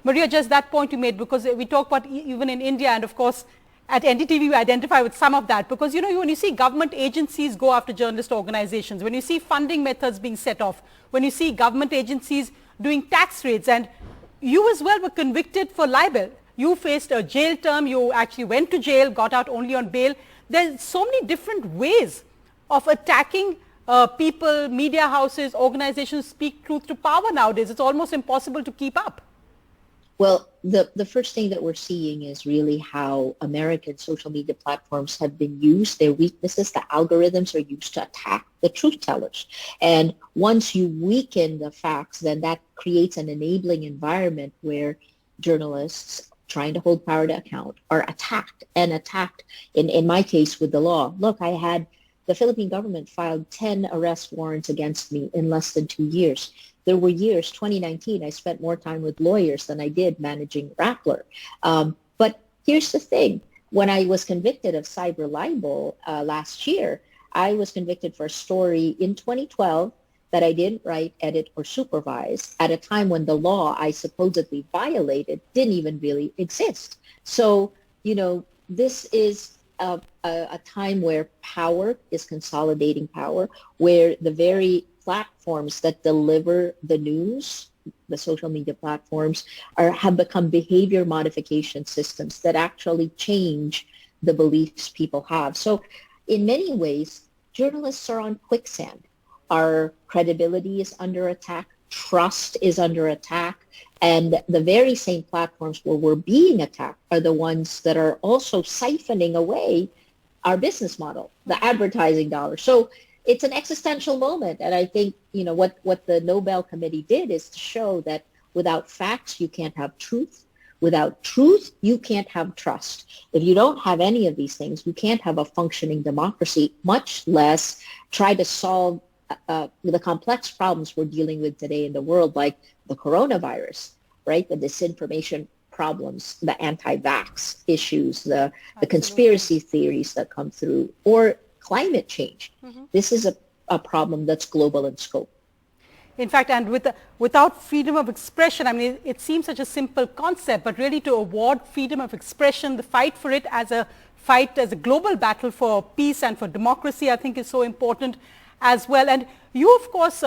Maria, just that point you made, because we talk about even in India, and of course at NDTV we identify with some of that, because when you see government agencies go after journalist organizations, when you see funding methods being set off, when you see government agencies doing tax raids, and you as well were convicted for libel. You faced a jail term, you actually went to jail, got out only on bail. There's so many different ways of attacking people, media houses, organizations speak truth to power nowadays. It's almost impossible to keep up. Well, the first thing that we're seeing is really how American social media platforms have been used. Their weaknesses, the algorithms are used to attack the truth tellers. And once you weaken the facts, then that creates an enabling environment where journalists trying to hold power to account are attacked, and attacked in my case with the law. Look, the Philippine government filed 10 arrest warrants against me in less than 2 years. There were years, 2019, I spent more time with lawyers than I did managing Rappler. But here's the thing. When I was convicted of cyber libel last year, I was convicted for a story in 2012 that I didn't write, edit, or supervise at a time when the law I supposedly violated didn't even really exist. So, this is a time where power is consolidating power, where the very platforms that deliver the news, the social media platforms, have become behavior modification systems that actually change the beliefs people have. So in many ways, journalists are on quicksand. Our credibility is under attack. Trust is under attack. And the very same platforms where we're being attacked are the ones that are also siphoning away our business model, the advertising dollar. So it's an existential moment. And I think, what the Nobel Committee did is to show that without facts, you can't have truth. Without truth, you can't have trust. If you don't have any of these things, you can't have a functioning democracy, much less try to solve the complex problems we're dealing with today in the world, like the coronavirus, right? The disinformation problems, the anti-vax issues, the conspiracy theories that come through, or climate change. Mm-hmm. This is a problem that's global in scope. In fact, and without freedom of expression, I mean, it seems such a simple concept, but really to award freedom of expression, the fight for it as a global battle for peace and for democracy, I think is so important as well. And you, of course,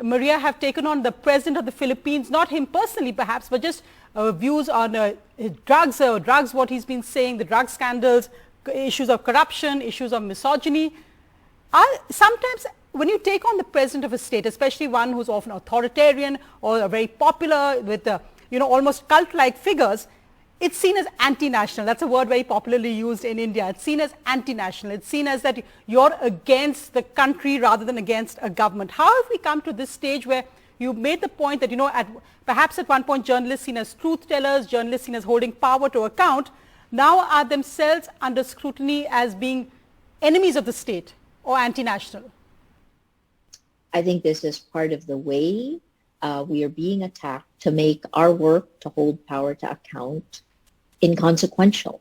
Maria, have taken on the president of the Philippines, not him personally perhaps, but just views on drugs, what he's been saying, the drug scandals, issues of corruption, issues of misogyny. Sometimes when you take on the president of a state, especially one who's often authoritarian or very popular with almost cult-like figures, it's seen as anti-national. That's a word very popularly used in India. It's seen as anti-national. It's seen as that you're against the country rather than against a government. How have we come to this stage where you made the point that, perhaps at one point journalists seen as truth tellers, journalists seen as holding power to account, now are themselves under scrutiny as being enemies of the state or anti-national? I think this is part of the way we are being attacked to make our work to hold power to account inconsequential,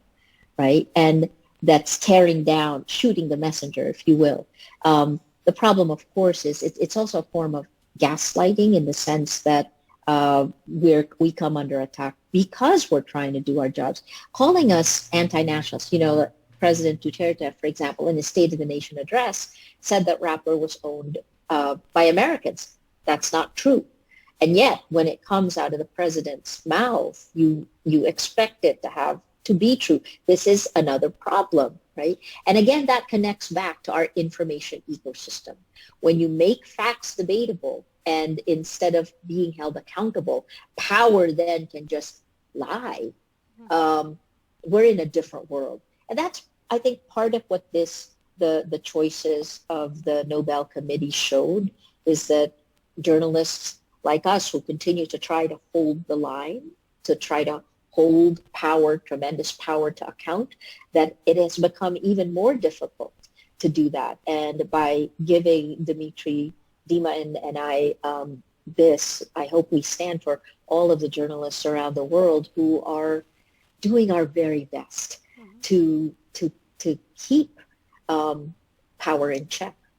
right? And that's tearing down, shooting the messenger, if you will. The problem, of course, is it's also a form of gaslighting in the sense that we come under attack because we're trying to do our jobs. Calling us anti-nationals, President Duterte, for example, in his State of the Nation address, said that Rappler was owned by Americans. That's not true. And yet, when it comes out of the president's mouth, you expect it to be true. This is another problem, right? And again, that connects back to our information ecosystem. When you make facts debatable and instead of being held accountable, power then can just lie. We're in a different world. And that's, I think, part of what the choices of the Nobel Committee showed, is that journalists like us who continue to try to hold the line, to try to hold power, tremendous power to account, that it has become even more difficult to do that. And by giving Dimitri, Dima, and I this, I hope we stand for all of the journalists around the world who are doing our very best to keep power in check.